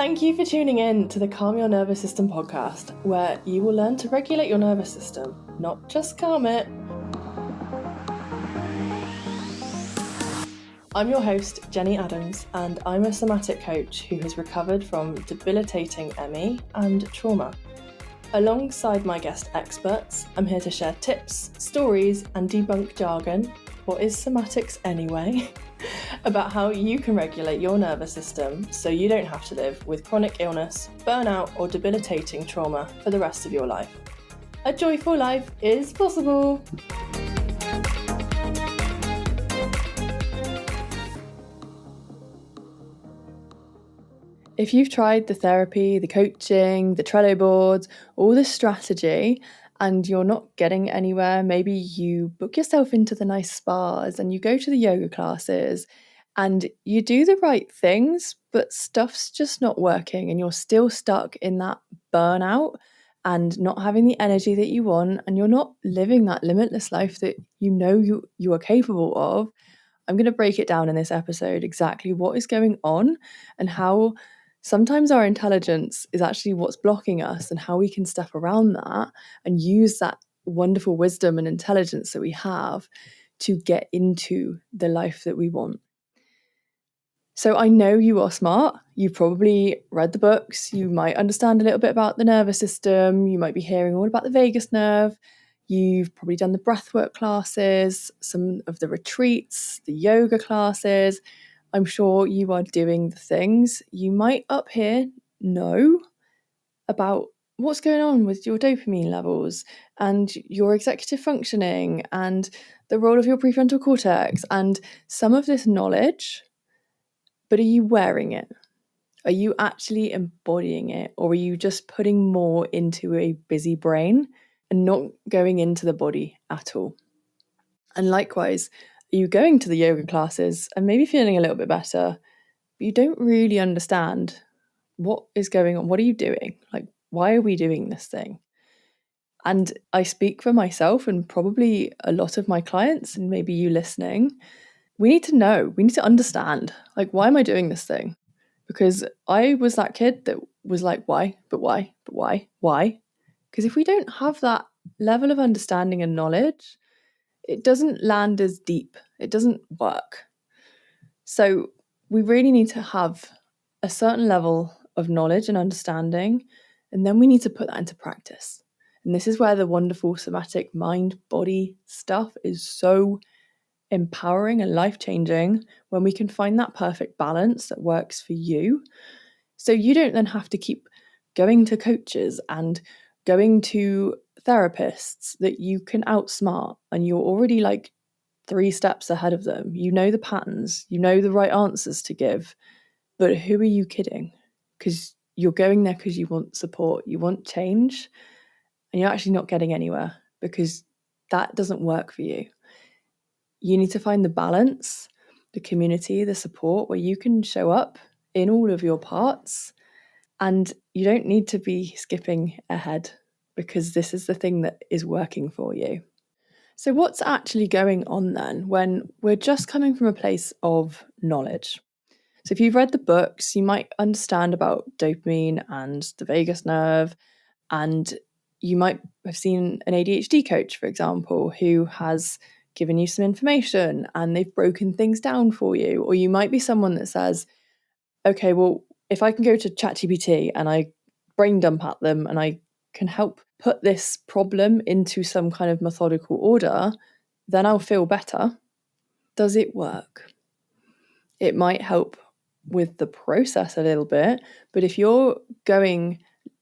Thank you for tuning in to the Calm Your Nervous System podcast, where you will learn to regulate your nervous system, not just calm it. I'm your host, Jenny Adams, and I'm a somatic coach who has recovered from debilitating ME and trauma. Alongside my guest experts, I'm here to share tips, stories, and debunk jargon, what is somatics anyway, about how you can regulate your nervous system so you don't have to live with chronic illness, burnout, or debilitating trauma for the rest of your life. A joyful life is possible! If you've tried the therapy, the coaching, the Trello boards, all the strategy, and you're not getting anywhere, maybe you book yourself into the nice spas and you go to the yoga classes and you do the right things, but stuff's just not working and you're still stuck in that burnout and not having the energy that you want, and you're not living that limitless life that you are capable of. I'm going to break it down in this episode exactly what is going on and how sometimes our intelligence is actually what's blocking us, and how we can step around that and use that wonderful wisdom and intelligence that we have to get into the life that we want. So I know you are smart. You've probably read the books. You might understand a little bit about the nervous system. You might be hearing all about the vagus nerve. You've probably done the breathwork classes, some of the retreats, the yoga classes. I'm sure you are doing the things. You might up here know about what's going on with your dopamine levels and your executive functioning and the role of your prefrontal cortex and some of this knowledge, but are you wearing it? Are you actually embodying it? Or are you just putting more into a busy brain and not going into the body at all? And likewise, are you going to the yoga classes and maybe feeling a little bit better, but you don't really understand what is going on? What are you doing? Like, why are we doing this thing? And I speak for myself and probably a lot of my clients, and maybe you listening. We need to know, we need to understand, like, why am I doing this thing? Because I was that kid that was like, why? But why? But why? Why? Because if we don't have that level of understanding and knowledge, it doesn't land as deep. It doesn't work. So we really need to have a certain level of knowledge and understanding, and then we need to put that into practice. And this is where the wonderful somatic mind-body stuff is so empowering and life-changing, when we can find that perfect balance that works for you. So you don't then have to keep going to coaches and going to therapists that you can outsmart, and you're already like 3 steps ahead of them. You know the patterns, you know the right answers to give, but who are you kidding? Because you're going there because you want support, you want change, and you're actually not getting anywhere because that doesn't work for you. You need to find the balance, the community, the support where you can show up in all of your parts, and you don't need to be skipping ahead because this is the thing that is working for you. So what's actually going on then when we're just coming from a place of knowledge? So if you've read the books, you might understand about dopamine and the vagus nerve, and you might have seen an ADHD coach, for example, who has given you some information and they've broken things down for you. Or you might be someone that says, okay, well, if I can go to ChatGPT and I brain dump at them and I can help put this problem into some kind of methodical order, then I'll feel better. Does it work? It might help with the process a little bit, but if you're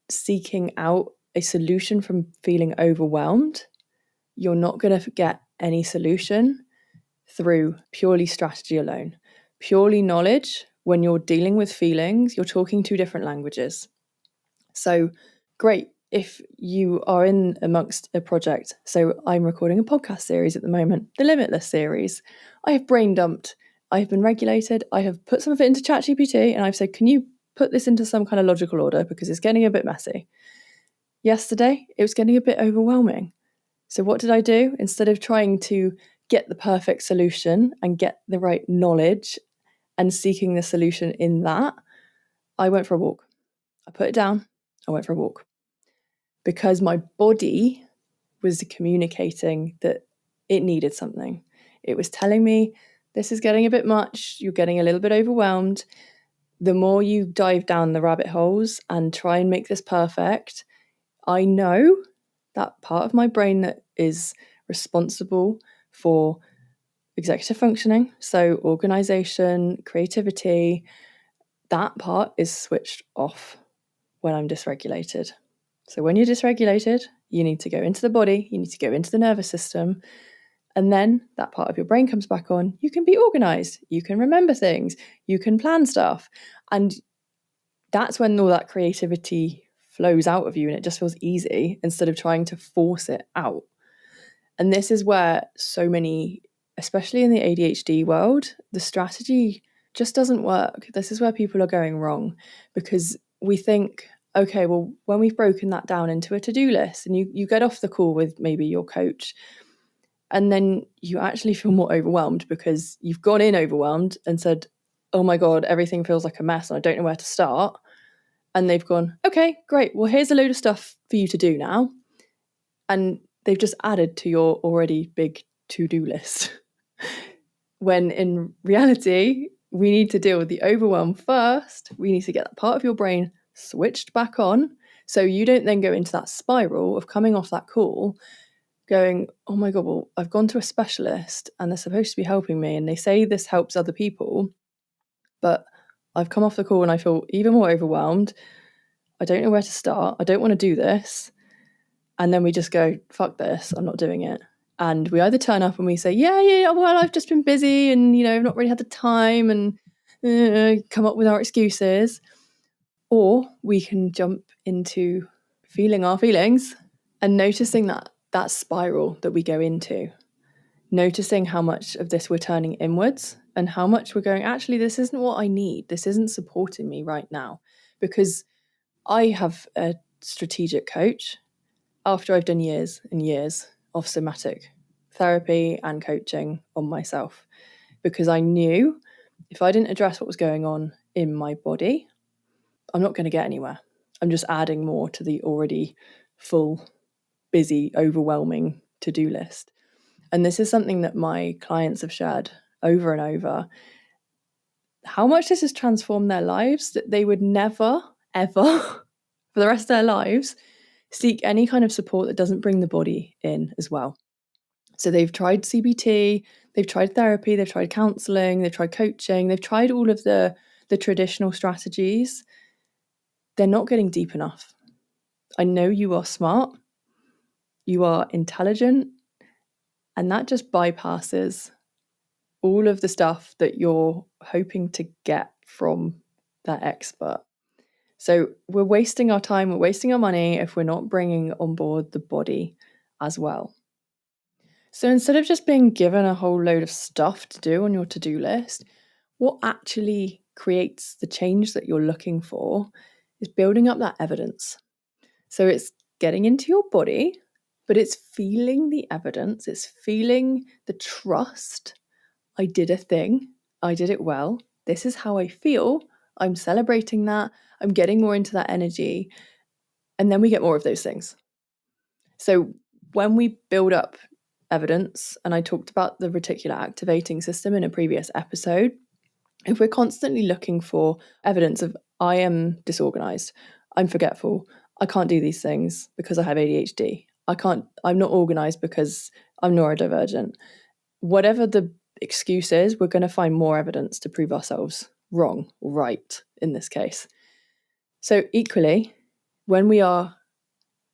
seeking out a solution from feeling overwhelmed, you're not going to get any solution through purely strategy alone. Purely knowledge, when you're dealing with feelings, you're talking 2 different languages. So great if you are in amongst a project. So I'm recording a podcast series at the moment, the Limitless series. I have brain dumped, I have been regulated, I have put some of it into ChatGPT, and I've said, can you put this into some kind of logical order because it's getting a bit messy. Yesterday, it was getting a bit overwhelming. So what did I do? Instead of trying to get the perfect solution and get the right knowledge and seeking the solution in that, I went for a walk. I put it down, I went for a walk. Because my body was communicating that it needed something. It was telling me, this is getting a bit much, you're getting a little bit overwhelmed. The more you dive down the rabbit holes and try and make this perfect, I know that part of my brain that is responsible for executive functioning, so organization, creativity, that part is switched off when I'm dysregulated. So when you're dysregulated, you need to go into the body, you need to go into the nervous system, and then that part of your brain comes back on. You can be organized, you can remember things, you can plan stuff. And that's when all that creativity flows out of you and it just feels easy instead of trying to force it out. And this is where so many, especially in the ADHD world, the strategy just doesn't work. This is where people are going wrong because we think, okay, well, when we've broken that down into a to-do list and you get off the call with maybe your coach, and then you actually feel more overwhelmed because you've gone in overwhelmed and said, oh my God, everything feels like a mess and I don't know where to start. And they've gone, okay, great. Well, here's a load of stuff for you to do now. And they've just added to your already big to-do list. When in reality, we need to deal with the overwhelm first. We need to get that part of your brain switched back on so you don't then go into that spiral of coming off that call going, oh my God, well, I've gone to a specialist and they're supposed to be helping me and they say this helps other people, but I've come off the call and I feel even more overwhelmed. I don't know where to start. I don't want to do this. And then we just go, fuck this, I'm not doing it. And we either turn up and we say, yeah, well, I've just been busy and, I've not really had the time and come up with our excuses. Or we can jump into feeling our feelings and noticing that spiral that we go into, noticing how much of this we're turning inwards and how much we're going, actually, this isn't what I need. This isn't supporting me right now. Because I have a strategic coach after I've done years and years of somatic therapy and coaching on myself, because I knew if I didn't address what was going on in my body, I'm not going to get anywhere. I'm just adding more to the already full, busy, overwhelming to-do list. And this is something that my clients have shared over and over, how much this has transformed their lives, that they would never, ever, for the rest of their lives, seek any kind of support that doesn't bring the body in as well. So they've tried CBT, they've tried therapy, they've tried counselling, they've tried coaching, they've tried all of the traditional strategies. They're not getting deep enough. I know you are smart, you are intelligent, and that just bypasses all of the stuff that you're hoping to get from that expert. So we're wasting our time, we're wasting our money if we're not bringing on board the body as well. So instead of just being given a whole load of stuff to do on your to-do list, what actually creates the change that you're looking for is building up that evidence. So it's getting into your body, but it's feeling the evidence, it's feeling the trust. I did a thing, I did it well, this is how I feel, I'm celebrating that, I'm getting more into that energy, and then we get more of those things. So when we build up evidence, and I talked about the reticular activating system in a previous episode, if we're constantly looking for evidence of I am disorganized, I'm forgetful, I can't do these things because I have ADHD, I'm not organized because I'm neurodivergent, whatever the excuse is, we're going to find more evidence to prove ourselves wrong or right in this case. So equally, when we are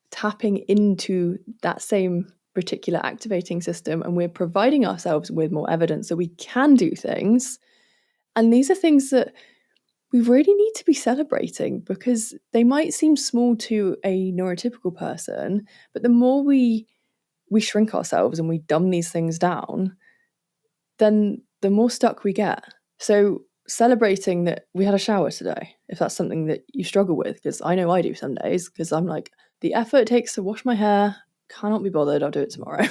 tapping into that same reticular activating system and we're providing ourselves with more evidence that we can do things, and these are things that we really need to be celebrating because they might seem small to a neurotypical person, but the more we shrink ourselves and we dumb these things down, then the more stuck we get. So celebrating that we had a shower today, if that's something that you struggle with, because I know I do some days, because I'm like, the effort it takes to wash my hair, cannot be bothered, I'll do it tomorrow.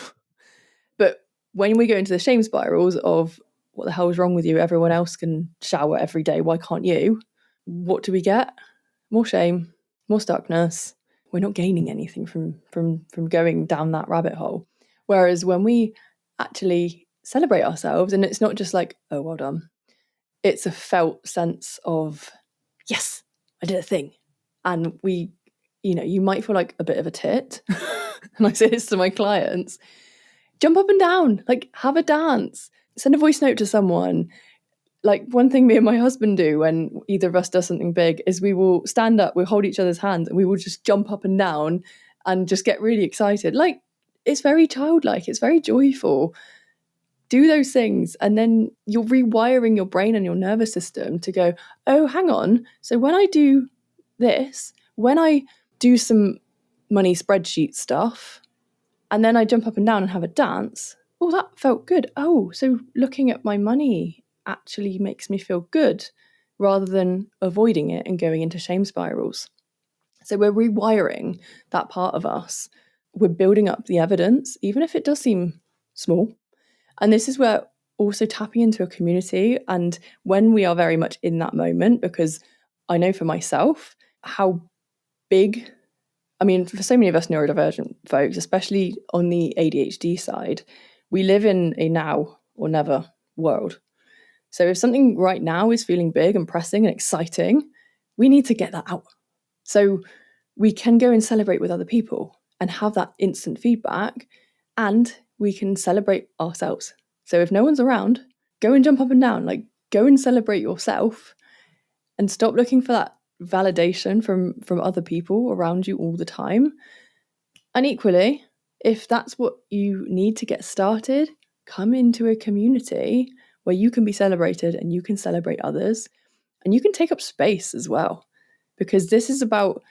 But when we go into the shame spirals of what the hell is wrong with you, everyone else can shower every day, why can't you? What do we get? More shame, more stuckness. We're not gaining anything from going down that rabbit hole. Whereas when we actually celebrate ourselves, and it's not just like, oh, well done, it's a felt sense of, yes, I did a thing. And we, you might feel like a bit of a tit. And I say this to my clients, jump up and down, like have a dance, send a voice note to someone. Like one thing me and my husband do when either of us does something big is we will stand up, we'll hold each other's hands and we will just jump up and down and just get really excited. Like it's very childlike, it's very joyful. Do those things and then you're rewiring your brain and your nervous system to go, oh, hang on. So when I do this, when I do some money spreadsheet stuff and then I jump up and down and have a dance, oh, that felt good. Oh, so looking at my money actually makes me feel good rather than avoiding it and going into shame spirals. So we're rewiring that part of us. We're building up the evidence, even if it does seem small. And this is where also tapping into a community, and when we are very much in that moment, because I know for myself how big, I mean, for so many of us neurodivergent folks, especially on the ADHD side, we live in a now or never world. So if something right now is feeling big and pressing and exciting, we need to get that out. So we can go and celebrate with other people and have that instant feedback, and we can celebrate ourselves. So if no one's around, go and jump up and down, like go and celebrate yourself and stop looking for that validation from other people around you all the time. And equally, if that's what you need to get started, come into a community where you can be celebrated and you can celebrate others and you can take up space as well, because this is about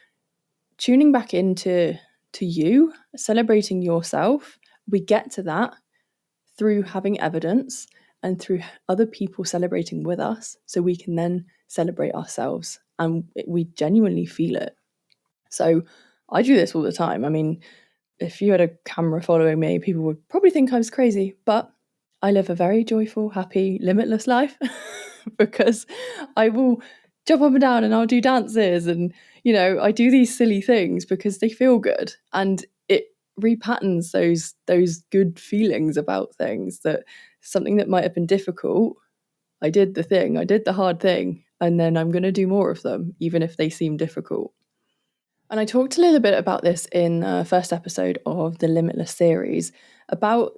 tuning back into you, celebrating yourself. We get to that through having evidence and through other people celebrating with us, so we can then celebrate ourselves and we genuinely feel it. So I do this all the time. I mean, if you had a camera following me, people would probably think I was crazy, but I live a very joyful, happy, limitless life because I will jump up and down and I'll do dances and, I do these silly things because they feel good and it repatterns those good feelings about things, that something that might have been difficult, I did the thing, I did the hard thing, and then I'm going to do more of them, even if they seem difficult. And I talked a little bit about this in the first episode of the Limitless series, about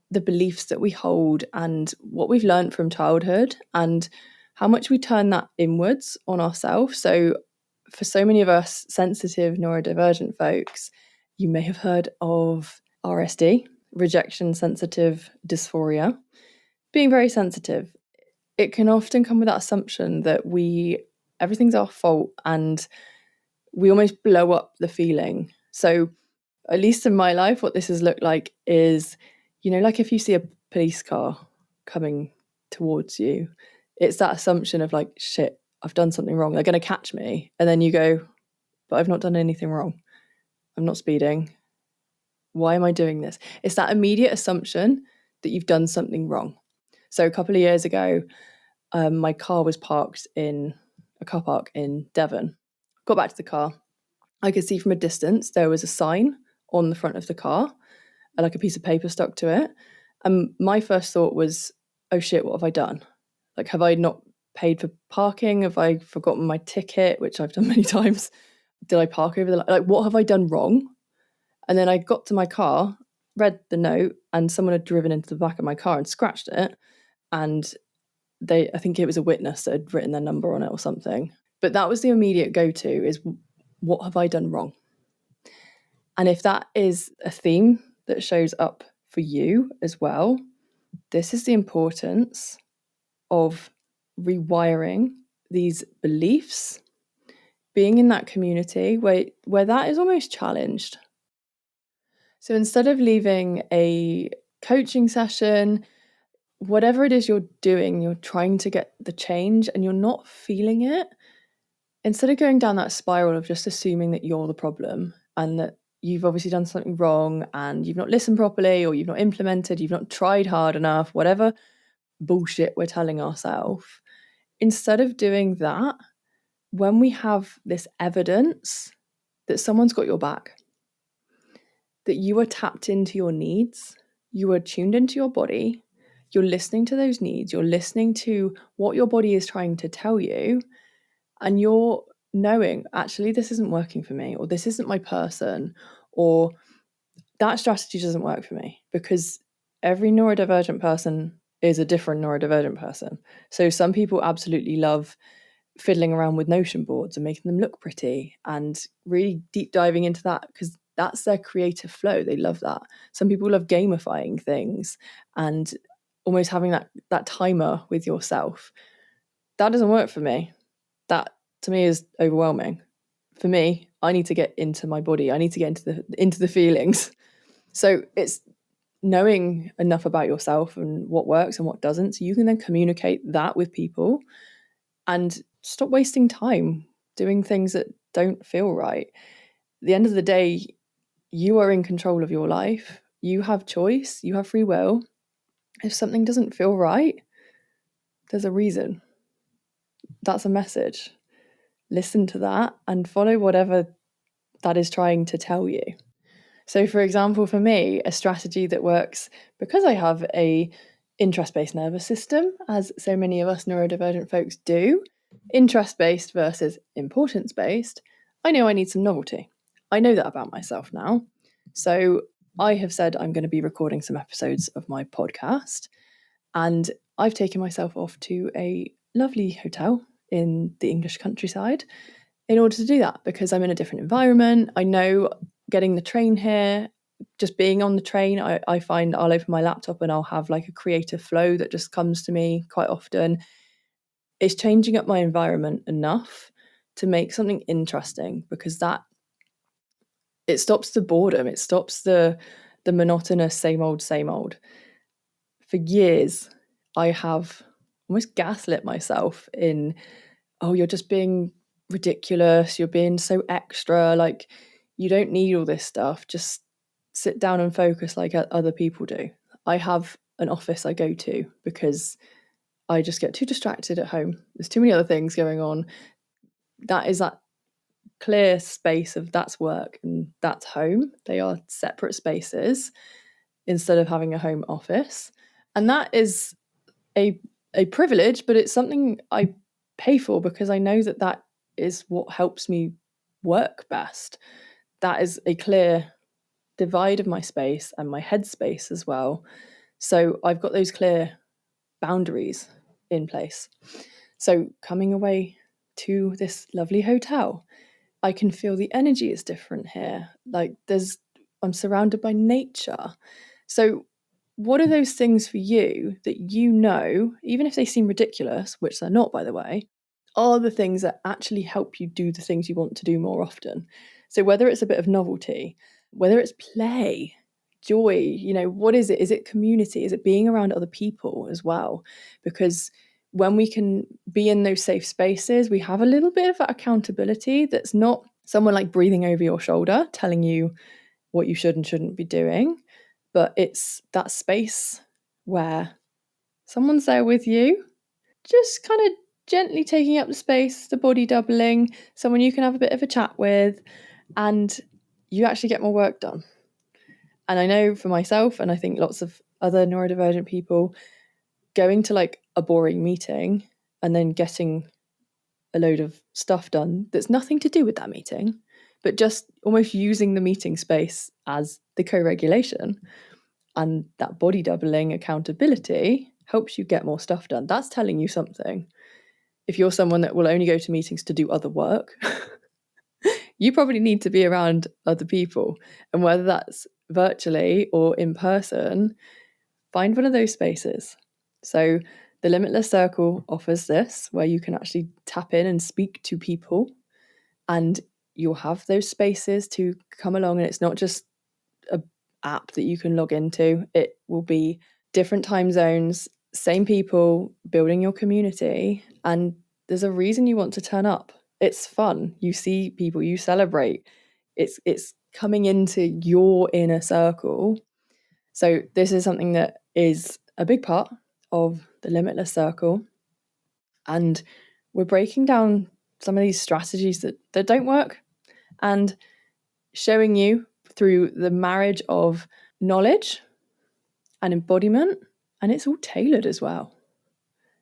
the beliefs that we hold and what we've learned from childhood and how much we turn that inwards on ourselves. So for so many of us sensitive neurodivergent folks, you may have heard of RSD, rejection sensitive dysphoria. Being very sensitive, it can often come with that assumption that everything's our fault and we almost blow up the feeling. So at least in my life, what this has looked like is, like if you see a police car coming towards you, it's that assumption of like, shit, I've done something wrong. They're going to catch me. And then you go, but I've not done anything wrong. I'm not speeding. Why am I doing this? It's that immediate assumption that you've done something wrong. So a couple of years ago, my car was parked in a car park in Devon. Got back to the car. I could see from a distance there was a sign on the front of the car, like a piece of paper stuck to it. And my first thought was, oh shit, what have I done? Like, have I not paid for parking? Have I forgotten my ticket, which I've done many times? Did I park over the line? Like, what have I done wrong? And then I got to my car, read the note, and someone had driven into the back of my car and scratched it. And I think it was a witness that had written their number on it or something. But that was the immediate go-to, is what have I done wrong? And if that is a theme that shows up for you as well, this is the importance of rewiring these beliefs, being in that community where that is almost challenged. So instead of leaving a coaching session, whatever it is you're doing, you're trying to get the change and you're not feeling it, instead of going down that spiral of just assuming that you're the problem and that you've obviously done something wrong and you've not listened properly or you've not implemented, you've not tried hard enough, whatever bullshit we're telling ourselves, instead of doing that, when we have this evidence that someone's got your back, that you are tapped into your needs, you are tuned into your body, you're listening to those needs, you're listening to what your body is trying to tell you, and you're knowing, actually, this isn't working for me, or this isn't my person, or that strategy doesn't work for me, because every neurodivergent person is a different neurodivergent person. So some people absolutely love fiddling around with Notion boards and making them look pretty and really deep diving into that because that's their creative flow. They love that. Some people love gamifying things and almost having that timer with yourself. That doesn't work for me. That to me is overwhelming. For me, I need to get into my body. I need to get into the feelings. So it's knowing enough about yourself and what works and what doesn't, so you can then communicate that with people and stop wasting time doing things that don't feel right. At the end of the day, you are in control of your life. You have choice, you have free will. If something doesn't feel right, there's a reason. That's a message. Listen to that and follow whatever that is trying to tell you. So, for example, for me, a strategy that works because I have a interest-based nervous system, as so many of us neurodivergent folks do, interest-based versus importance-based, I know I need some novelty. I know that about myself now. So I have said I'm going to be recording some episodes of my podcast, and I've taken myself off to a lovely hotel in the English countryside in order to do that, because I'm in a different environment. I know getting the train here, just being on the train, I find I'll open my laptop and I'll have like a creative flow that just comes to me quite often. It's changing up my environment enough to make something interesting, because that it stops the boredom, it stops the monotonous same old, same old. For years, I have almost gaslit myself in, oh, you're just being ridiculous, you're being so extra, like you don't need all this stuff, just sit down and focus like other people do. I have an office I go to because I just get too distracted at home. There's too many other things going on. That is that clear space of that's work and that's home. They are separate spaces instead of having a home office. And that is a privilege, but it's something I pay for because I know that that is what helps me work best. That is a clear divide of my space and my headspace as well. So I've got those clear boundaries in place. So coming away to this lovely hotel, I can feel the energy is different here. Like I'm surrounded by nature. So what are those things for you that you know, even if they seem ridiculous, which they're not, by the way, are the things that actually help you do the things you want to do more often? So whether it's a bit of novelty, whether it's play, joy, what is it? Is it community? Is it being around other people as well? Because when we can be in those safe spaces, we have a little bit of that accountability that's not someone like breathing over your shoulder, telling you what you should and shouldn't be doing, but it's that space where someone's there with you, just kind of gently taking up the space, the body doubling, someone you can have a bit of a chat with, and you actually get more work done. And I know for myself, and I think lots of other neurodivergent people, going to like a boring meeting and then getting a load of stuff done that's nothing to do with that meeting, but just almost using the meeting space as the co-regulation and that body doubling accountability helps you get more stuff done. That's telling you something. If you're someone that will only go to meetings to do other work, you probably need to be around other people. And whether that's virtually or in person, find one of those spaces. So the Limitless Circle offers this, where you can actually tap in and speak to people, and you'll have those spaces to come along. And it's not just a app that you can log into. It will be different time zones, same people, building your community, and there's a reason you want to turn up. It's fun. You see people, you celebrate. It's coming into your inner circle. So this is something that is a big part of the Limitless Circle, and we're breaking down some of these strategies that don't work, and showing you through the marriage of knowledge and embodiment, and it's all tailored as well.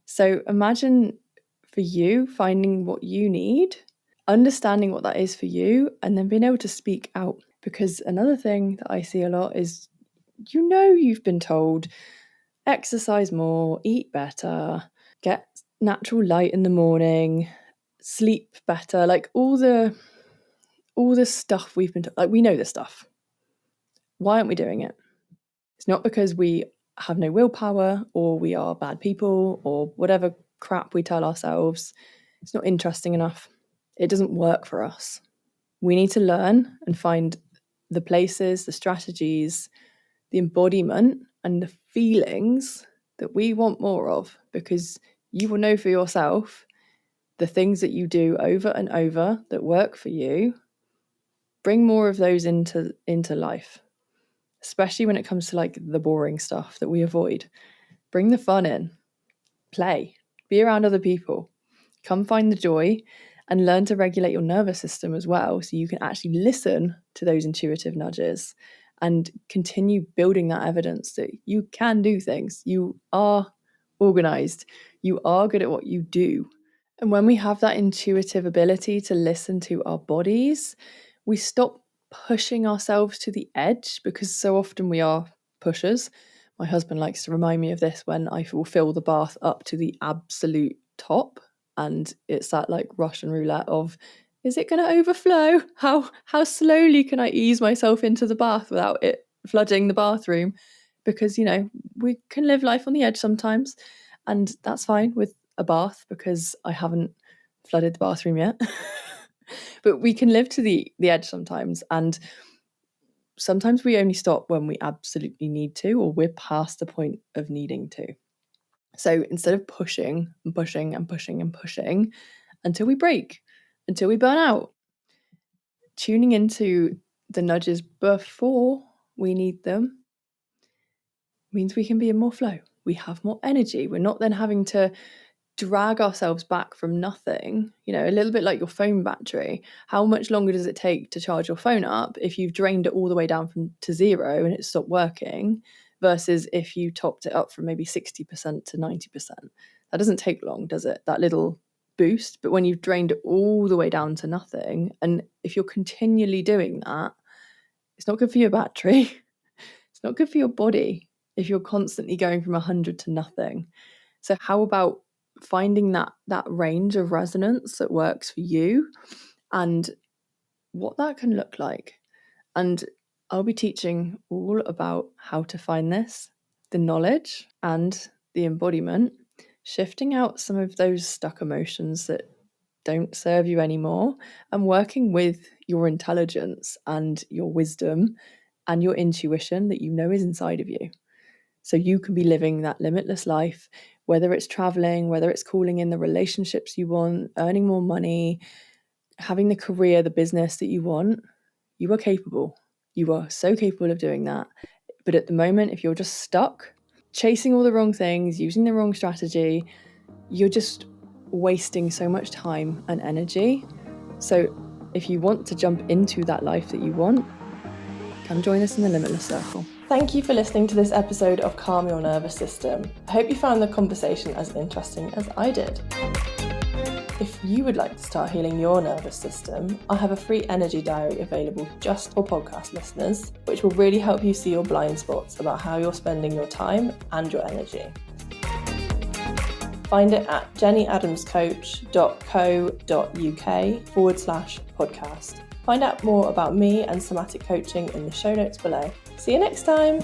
So imagine for you finding what you need, understanding what that is for you, and then being able to speak out. Because another thing that I see a lot is, you've been told exercise more, eat better, get natural light in the morning, sleep better, like all the stuff we've been like, we know this stuff. Why aren't we doing it? It's not because we have no willpower or we are bad people or whatever crap we tell ourselves. It's not interesting enough. It doesn't work for us. We need to learn and find the places, the strategies, the embodiment and the feelings that we want more of, because you will know for yourself the things that you do over and over that work for you. Bring more of those into life, especially when it comes to like the boring stuff that we avoid. Bring the fun in, play, be around other people, come find the joy, and learn to regulate your nervous system as well, so you can actually listen to those intuitive nudges and continue building that evidence that you can do things. You are organized. You are good at what you do. And when we have that intuitive ability to listen to our bodies, we stop pushing ourselves to the edge, because so often we are pushers. My husband likes to remind me of this when I will fill the bath up to the absolute top, and it's that like Russian roulette of, is it going to overflow? How slowly can I ease myself into the bath without it flooding the bathroom? Because, we can live life on the edge sometimes, and that's fine with a bath, because I haven't flooded the bathroom yet. But we can live to the edge sometimes, and sometimes we only stop when we absolutely need to, or we're past the point of needing to. So instead of pushing and pushing and pushing and pushing until we break, until we burn out, tuning into the nudges before we need them means we can be in more flow. We have more energy. We're not then having to drag ourselves back from nothing, a little bit like your phone battery. How much longer does it take to charge your phone up if you've drained it all the way down to zero and it stopped working, versus if you topped it up from maybe 60% to 90%? That doesn't take long, does it? That little boost. But when you've drained it all the way down to nothing, and if you're continually doing that, it's not good for your battery. It's not good for your body if you're constantly going from 100 to nothing. So how about finding that range of resonance that works for you and what that can look like? And I'll be teaching all about how to find this, the knowledge and the embodiment, shifting out some of those stuck emotions that don't serve you anymore, and working with your intelligence and your wisdom and your intuition that is inside of you. So you can be living that limitless life, whether it's traveling, whether it's calling in the relationships you want, earning more money, having the career, the business that you want. You are capable. You are so capable of doing that. But at the moment, if you're just stuck, chasing all the wrong things, using the wrong strategy, you're just wasting so much time and energy. So if you want to jump into that life that you want, come join us in the Limitless Circle. Thank you for listening to this episode of Calm Your Nervous System. I hope you found the conversation as interesting as I did. If you would like to start healing your nervous system, I have a free energy diary available just for podcast listeners, which will really help you see your blind spots about how you're spending your time and your energy. Find it at jennyadamscoach.co.uk/podcast. Find out more about me and somatic coaching in the show notes below. See you next time.